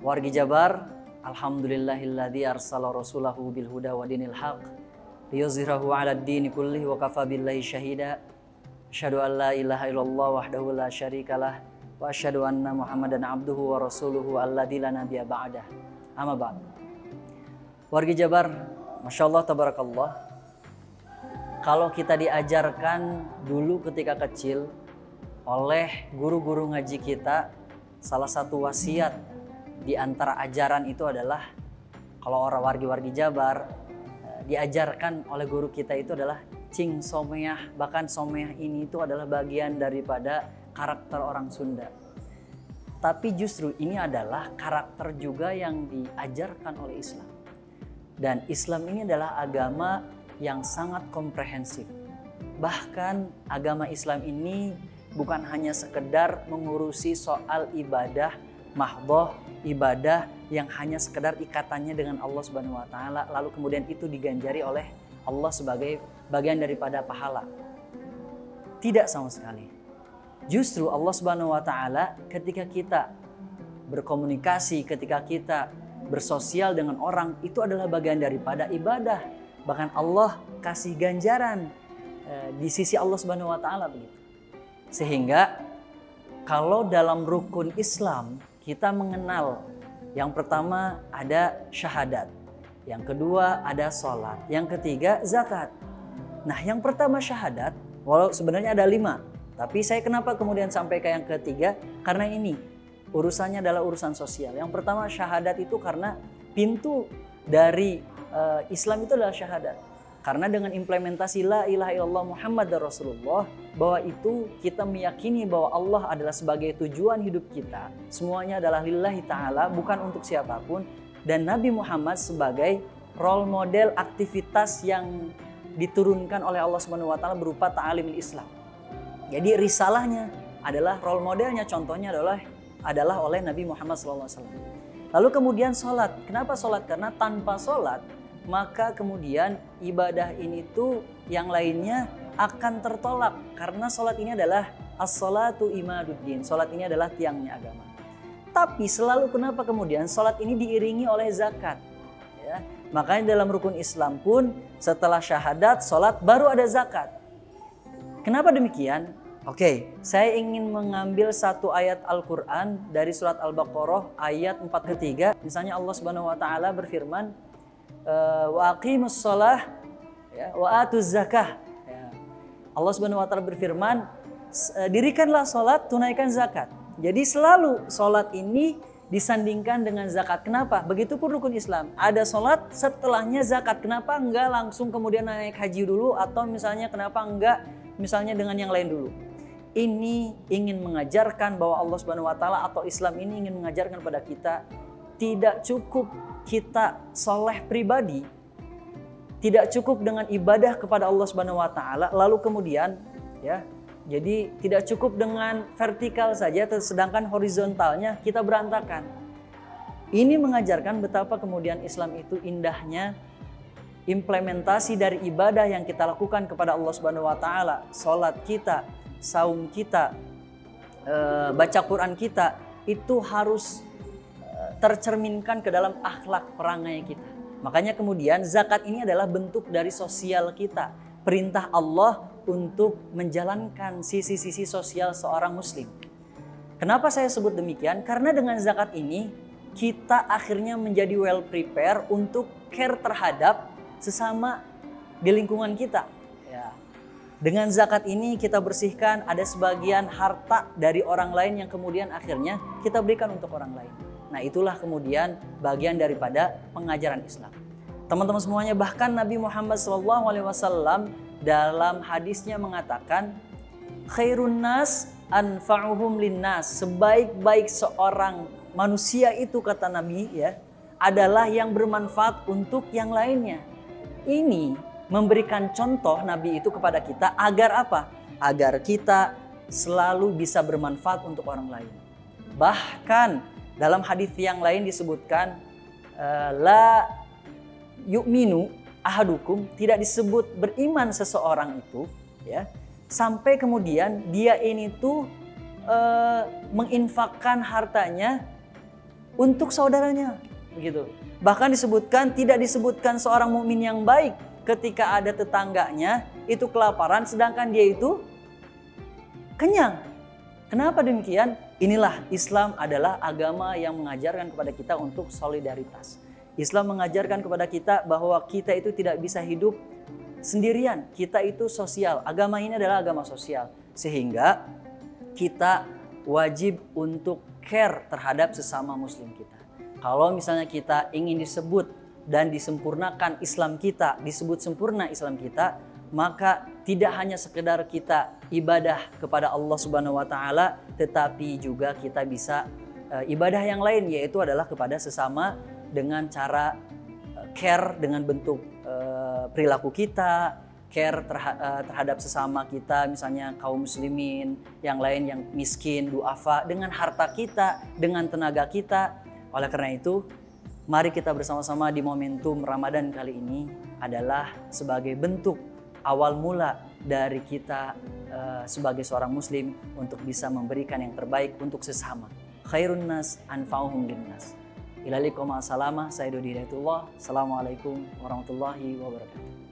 Wargi Jabar, alhamdulillahilladzi arsala rasulahu bil huda wa dinil haq liyuzhirahu 'alad dini kullih wa kafa billahi syahida. Asyhadu an la ilaha illallah wahdahu la syarikalah wa asyhadu anna Muhammadan abduhu wa rasuluhu alladzi la nabiyya ba'dah. Amma ba'd. Wargi Jabar, masyaallah tabarakallah. Kalau kita diajarkan dulu ketika kecil oleh guru-guru ngaji kita, salah satu wasiat di antara ajaran itu adalah, kalau orang wargi Jabar diajarkan oleh guru kita itu adalah cing someah. Bahkan someah ini itu adalah bagian daripada karakter orang Sunda. Tapi justru ini adalah karakter juga yang diajarkan oleh Islam. Dan Islam ini adalah agama yang sangat komprehensif. Bahkan agama Islam ini bukan hanya sekedar mengurusi soal ibadah mahdhah, ibadah yang hanya sekedar ikatannya dengan Allah Subhanahu wa taala, lalu kemudian itu diganjari oleh Allah sebagai bagian daripada pahala. Tidak sama sekali. Justru Allah Subhanahu wa taala ketika kita berkomunikasi, ketika kita bersosial dengan orang, itu adalah bagian daripada ibadah. Bahkan Allah kasih ganjaran di sisi Allah Subhanahu wa taala begitu. Sehingga kalau dalam rukun Islam kita mengenal, yang pertama ada syahadat, yang kedua ada sholat, yang ketiga zakat. Nah, yang pertama syahadat, walau sebenarnya ada 5, tapi saya kenapa kemudian sampai ke yang ketiga? Karena ini urusannya adalah urusan sosial. Yang pertama syahadat itu karena pintu dari Islam itu adalah syahadat. Karena dengan implementasi la ilaha illallah Muhammadar Rasulullah, bahwa itu kita meyakini bahwa Allah adalah sebagai tujuan hidup kita. Semuanya adalah lillahi ta'ala, bukan untuk siapapun. Dan Nabi Muhammad sebagai role model aktivitas yang diturunkan oleh Allah Subhanahu wa taala berupa ta'alimul Islam. Jadi risalahnya adalah role modelnya, contohnya adalah oleh Nabi Muhammad SAW. Lalu kemudian sholat. Kenapa sholat? Karena tanpa sholat maka kemudian ibadah ini tuh yang lainnya akan tertolak. Karena sholat ini adalah as-sholatu imaduddin. Sholat ini adalah tiangnya agama. Tapi selalu kenapa kemudian sholat ini diiringi oleh zakat? Ya, makanya dalam rukun Islam pun setelah syahadat, sholat, baru ada zakat. Kenapa demikian? Oke, saya ingin mengambil satu ayat Al-Quran dari surat Al-Baqarah ayat 4-3. Misalnya Allah Subhanahu wa taala berfirman, wa aqimus shalah wa atuz zakah. Allah Subhanahu wa taala berfirman, dirikanlah salat, tunaikan zakat. Jadi selalu salat ini disandingkan dengan zakat. Kenapa? Begitupun rukun Islam. Ada salat, setelahnya zakat. Kenapa enggak langsung kemudian naik haji dulu, atau misalnya kenapa enggak misalnya dengan yang lain dulu? Ini ingin mengajarkan bahwa Allah Subhanahu wa taala atau Islam ini ingin mengajarkan pada kita, tidak cukup kita soleh pribadi, tidak cukup dengan ibadah kepada Allah Subhanahu wa taala, lalu kemudian ya, jadi tidak cukup dengan vertikal saja, sedangkan horizontalnya kita berantakan. Ini mengajarkan betapa kemudian Islam itu indahnya implementasi dari ibadah yang kita lakukan kepada Allah Subhanahu wa taala, salat kita, saum kita, baca Quran kita, itu harus tercerminkan ke dalam akhlak perangai kita. Makanya kemudian zakat ini adalah bentuk dari sosial kita. Perintah Allah untuk menjalankan sisi-sisi sosial seorang muslim. Kenapa saya sebut demikian? Karena dengan zakat ini kita akhirnya menjadi well prepare untuk care terhadap sesama di lingkungan kita. Ya. Dengan zakat ini kita bersihkan ada sebagian harta dari orang lain yang kemudian akhirnya kita berikan untuk orang lain. Nah, itulah kemudian bagian daripada pengajaran Islam. Teman-teman semuanya, bahkan Nabi Muhammad SAW dalam hadisnya mengatakan, khairun nas anfa'uhum linnas. Sebaik-baik seorang manusia itu, kata Nabi, ya, adalah yang bermanfaat untuk yang lainnya. Ini memberikan contoh Nabi itu kepada kita agar apa? Agar kita selalu bisa bermanfaat untuk orang lain. Bahkan dalam hadis yang lain disebutkan la yu'minu ahadukum, tidak disebut beriman seseorang itu, ya, sampai kemudian dia ini tuh menginfakkan hartanya untuk saudaranya, begitu. Bahkan tidak disebutkan seorang mukmin yang baik ketika ada tetangganya itu kelaparan sedangkan dia itu kenyang. Kenapa demikian? Inilah Islam adalah agama yang mengajarkan kepada kita untuk solidaritas. Islam mengajarkan kepada kita bahwa kita itu tidak bisa hidup sendirian. Kita itu sosial. Agama ini adalah agama sosial. Sehingga kita wajib untuk care terhadap sesama muslim kita. Kalau misalnya kita ingin disebut dan disempurnakan Islam kita, disebut sempurna Islam kita, maka tidak hanya sekedar kita ibadah kepada Allah Subhanahu wa taala, tetapi juga kita bisa ibadah yang lain, yaitu adalah kepada sesama dengan cara care dengan bentuk perilaku kita, care terhadap sesama kita, misalnya kaum muslimin, yang lain yang miskin, duafa, dengan harta kita, dengan tenaga kita. Oleh karena itu, mari kita bersama-sama di momentum Ramadan kali ini adalah sebagai bentuk awal mula dari kita sebagai seorang muslim untuk bisa memberikan yang terbaik untuk sesama. Khairun nas anfa'uhum linnas. Ila liqa ma'as salamah, saya Dodi Hidayatullah. Assalamualaikum warahmatullahi wabarakatuh.